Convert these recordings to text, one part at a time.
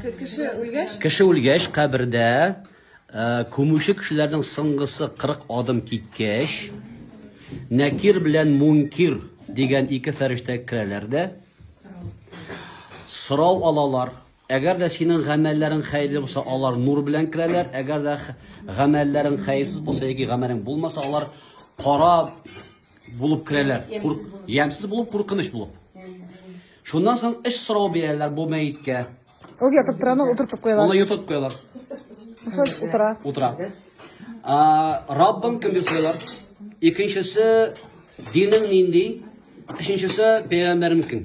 Кеше үлгәч, кабердә күмүче кешеләрнең соңгысы 40 адым киткәч, Накир белән Мункир дигән ике фәрештә керәләр дә сорау алалар. Әгәр дә синең гамәлләрең хәерле булса, алар нур белән керәләр. Әгәр дә гамәлләрең хәерсез булса, яки гамәлең булмаса, алар кара булып керәләр. Ямсыз булып, куркыныч булып. Шуннан соң эш сорау бирәләр бу мәйеткә. Ул ятып тора, аны утыртып куялар. Аны йотып куялар. Утыра. Утыра. Раббым кем дип сойлар? Икенчесе динең нинди? Өченчесе пәйгамбәрем кем?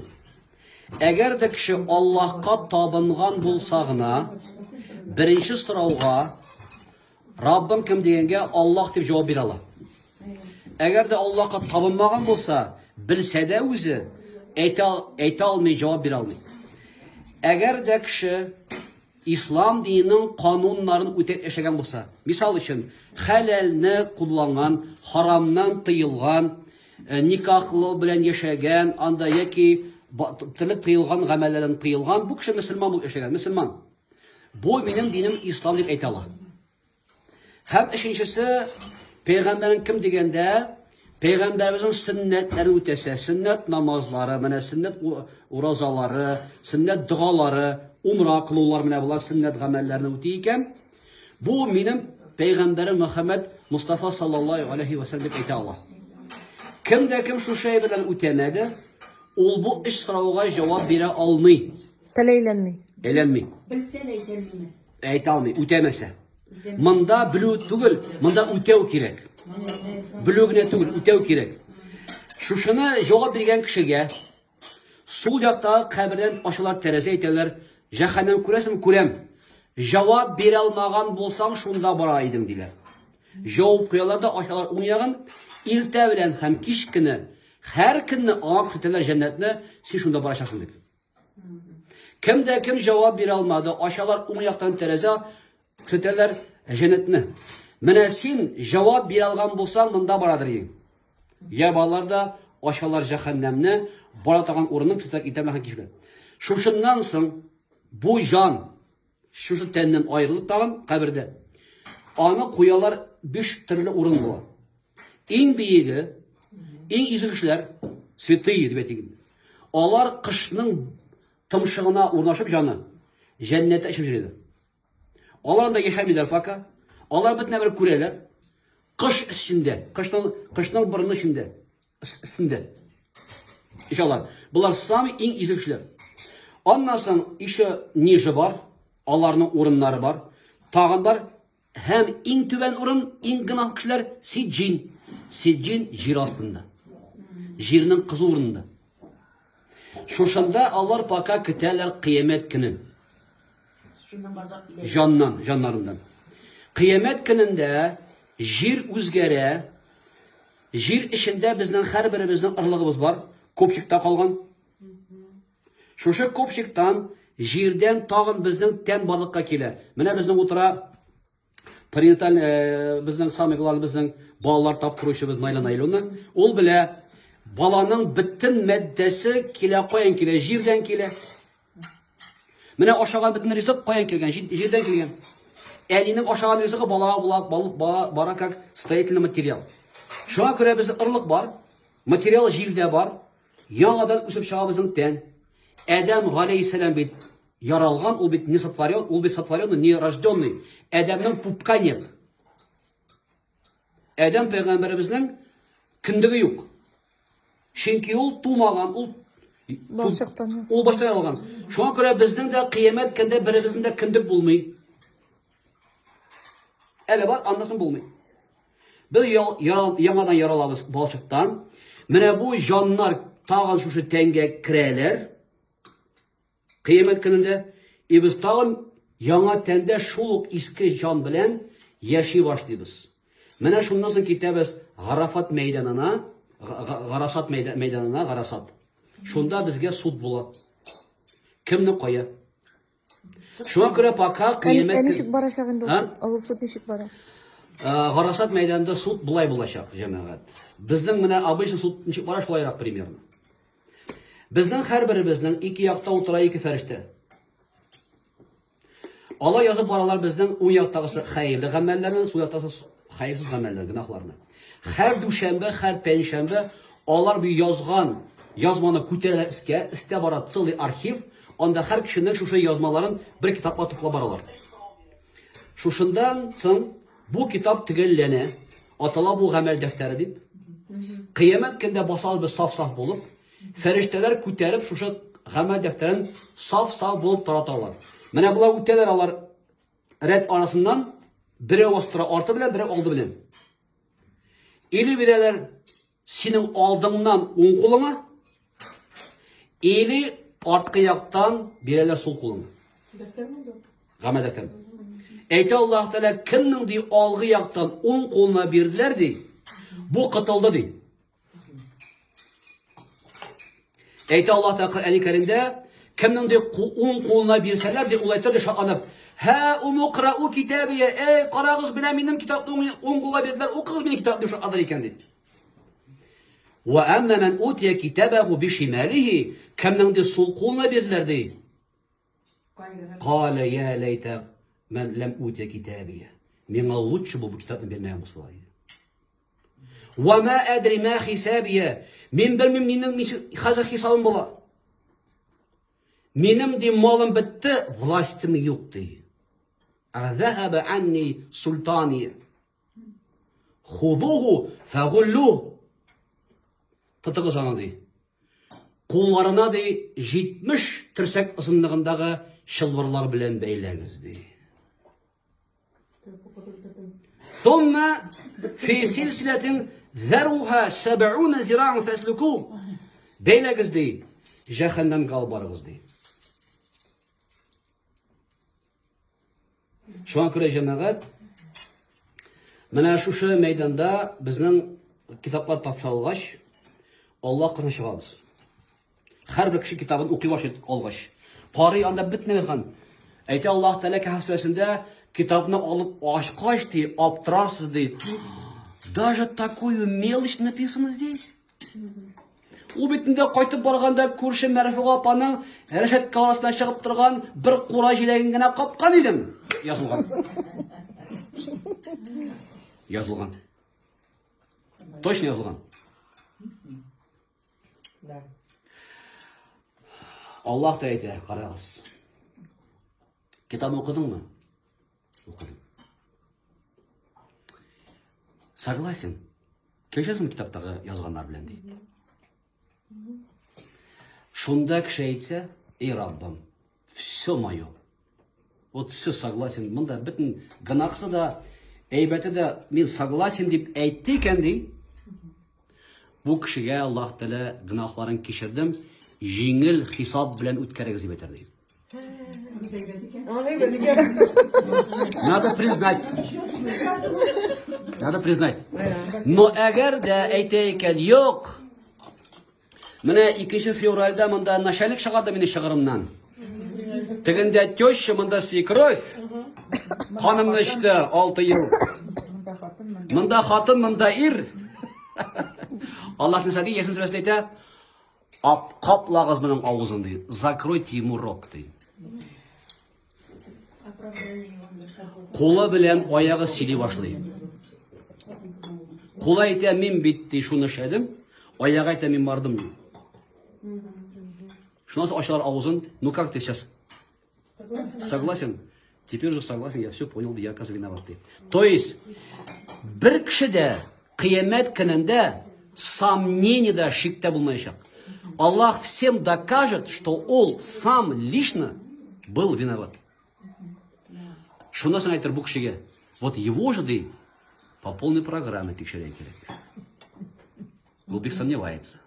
Әгәр дә кеше Аллаһка табынган булса гына, беренче сорауга Раббым кем дигәнгә Аллаһ дип җавап бирә ала. Әгәр дә Аллаһка табынмаган булса, белсә дә үзе әйтә алмый, җавап бирә алмый. Әгәр дә кеше İslam dininin kanunlarını үтәп яшәгән булса, мисал өчен, хәләлне кулланган, харамнан тыелган, никахлы белән яшәгән, анда яки тилеп тыелган гамәлләрдән тыелган, бу кеше мөселман булып яшәгән, мөселман. Бу минем динем ислам дип әйтә ала. Һәм өченчесе, пәйгамбәрнең кем дигәндә, пәйгамбәребезнең сөннәтләрен үтәсә, сөннәт намазлары, менә сөннәт уразалары, сөннәт дуалары, умра кылулар менә булар сөннәт гамәлләрне үти икән. Бу минем пәйгамбәрем Мөхәммәд Мустафа саллаллаһу алейхи ва саллям дип әйтә ала. Кем дә кем шу шәй белән үтәмәде, ул бу эш сорауга җавап бирә алмый. Теләйләнми. Әйләнми. Белсә дә әйтәлми. Әйтә алмый, үтәмәсә. Монда белү түгел, монда үтәү кирәк. Белү генә түгел, үтәү кирәк. Шушыны җавап биргән кешегә сул якта кабердән ачылар тәрәзә әйтәләр, җәһәннәм күрәсең, күрәм. Җавап бирә алмаган булсаң, шунда бара идем диләр. Җавап куялар да ачалар уң ягын, иртә белән һәм кич көне һәр көнне аңа көтәләр җәннәтне, син шунда барачаксың дип. Кем дә кем җавап бирә алмады, ачалар уң яктан тәрәзә, көтәләр җәннәтне. Менә син җавап бирә алган булсаң, монда барадыр идең. Я балалар да ачалар җәһәннәмне, бара торган урынның көтәк итәмәгән кич белән. Шушыннан соң бу җан шушы тәннән аерылып тагын кабердә. Аны куялар 5 төрле урын була. Иң биеге, иң изгечләр, святые дип әйтегез. Алар кышның тымшыгына урнашып җаны җәннәттә яшәп йөриләр. Алар анда яшәмиләр фака. Алар бөтенләй бер күрәләр. Кыш эчендә, кышның борыны эчендә, өстендә. İnşallah. Bunlar sami iң izgişler. Ondan sonra işe nice var, alarının orunları var. Tağınlar hem iң tüben orun, iң günah kişiler Siccin. Siccin jir astında. Jirinin kızı orunda. Şoşanda Allah paka kütələr kıyamet günü. Canlarından. Kıyamet günündə jir üzgərə, jir işində bizden her birimizden aralığımız var. Kopşikta kalgan. Şoşa kopşiktan jirden tağın bizden ten balıkka keler. Менә bizden otura parietal bizden samiglalı bizden balalar tap kuruşubuz Naylan Aylon'la. Ol bile balanın bütün maddesi kile koyan kile, jirden kile. Менә aşağı bütün rizik koyan kilgen, jirden kilgen. Elinin aşağı rizik bala как строительный материал. Şuna göre bizde ırlık var, material jirde var. Яңадан үсеп чыга безнең тән. Адам галейһиссалам бит яралган, ул бит не сотворен, ул бит сотворенный, не рожденный. Адамның пупка нет. Адам пәйгамбәребезнең киндеге юк. Чөнки ул тумаган, ул башта яралган. Шуңа күрә безнең дә кыямәт көндә беребезнең дә киндек булмый. Әле бар, андасын булмый. Без яңадан яралабыз балчыктан. Менә бу җаннар tağın şuşu tenge kireler, kıyamet gününde, biz tağın yana tende şuluk iski can bilen yaşay başlayız. Mene şundan sonra kitabız Garafat meydanına, Garasat meydanına, Garasat. Şunda bizge sud bula. Kimni koya? Şuna göre paka kıyamet günü. Nişik bara şağında o sud nişik bara? Garasat meydanında sud bulay bulaşak cemaat. Bizden mene abıyla sud nişik bara şulayrak примерно. Bizden her birimizden iki yakta otura iki ferişte. Allah yazıp baralar bizden o yaktağısı hayırlı gamellerin, sol yaktağısı hayırsız gameller, günahlarını. Her düşembe, her penşembe onlar bir yazmanı küteler iste bara çılı arşiv, onda her kişinin şu yazmaların bir kitapla topla baralar. Şuşundan soň bu kitap tügellene, atala bu gamel defteri deyip, kıyamet günde basal bir saf bulup, ferişteler küterip şu gamel defterin saf bulup taratalar. Mene bular üteler alar red arasından biri ostura artı bilen, biri oldu bilen. Eli bireler senin aldığından on koluna, eli artkı yaktan bireler sol koluna. Gamel defteri. Eyti Allah Teala kimnin di algı yaktan on koluna birdiler di, bu katıldı di. Eyti Allah Teala Kur'an-ı Kerim'de kimnin di on koluna birseler di, olaytır di şakanıp. Ha umukra'u kitabiye, ey karağız bile benim kitapta on koluna birdiler, o kız benim kitapta şakadır iken di. Ve emme men utiye kitabehu bişimalihi, kimnin di sol koluna birdiler di. Kale ya leyte men lem utiye kitabiye. Mena lutçu bu kitabını bilmeyen musularıydı. Ve ma edri ma hisabiye. Min bilmem benim hazır hesabım bola. Benim de malım bitti, vlastim yoktu. Zahaba anni sultaniye. Huduhu fagulluh. Tıtığı sana de. Kollarına de 70 tirsek ısınlığındağı şılvarlar bilen beyleniz de. ثم في سلسلة ذرها 70 ذراعا فاسلكوه. Beyleniz de. Cehennem kalbarınız de. Şu an köre cemaat, mana şu meydanda bizning kitaplar tapşalgaç, Allah qırın çıgabız. Her bir kişi kitabını okuy başlayıp olgaç. Qari anda bitmeyen. Eyti Allah Teala Kehf suresinde kitabını alıp açqaç diye, aptırarsız diye. Даже такую мелочь написано здесь. O bitinde qaytып barganda күрше Мәрфуға апаның рәшәт каласына чыгып торган bir кура җиләген генә капкан идем. Язылган. Язылган. Точно язылган. Allah da әйтә, карагыз. Китап укыдыңмы? Укыдым. Согласен. Келешәсеңме китаптагы язганнар белән ди? Шунда кеше әйтсә, ey Rabbim, все мое. Вот все согласен. Монда битен гынаксы да, әйбәте дә мин согласен дип әйтте икән ди. Бу кешегә Аллаһ Тәала гынахларын кичердем, җиңел хисап белән үткәрегез дип әйтер ди. Надо признать. Надо признать. Но әгәр дә әйтә икән, юк. Менә 2 февральдә монда начальник чыгарды мине чыгырымнан. Тегендә теща, монда свекровь. Ханымны ичте 6 ел. Монда хатын, монда ир. Аллаһ Нисади Ясин сүрәсендә әйтә, каплагыз моның авызын ди. Закройте ему рот ди. Кулы белән аягы сили башлый. Кулы әйтә, мин битти шуны эшләдем, аягы әйтә, мин бардым. Шунысы ачалар авызын, ну как ты сейчас? Согласен? Теперь уже согласен, я все понял, я, оказывается, виноват. То есть, bir кешедә кыямәт көнендә сомнение да шиктә булмаячак. Аллах всем докажет, что он сам лично был виноват. Шунда соң әйтер бу кешегә, вот его же ди по полной программе тикшерә кирәк. Ул бик сомневается.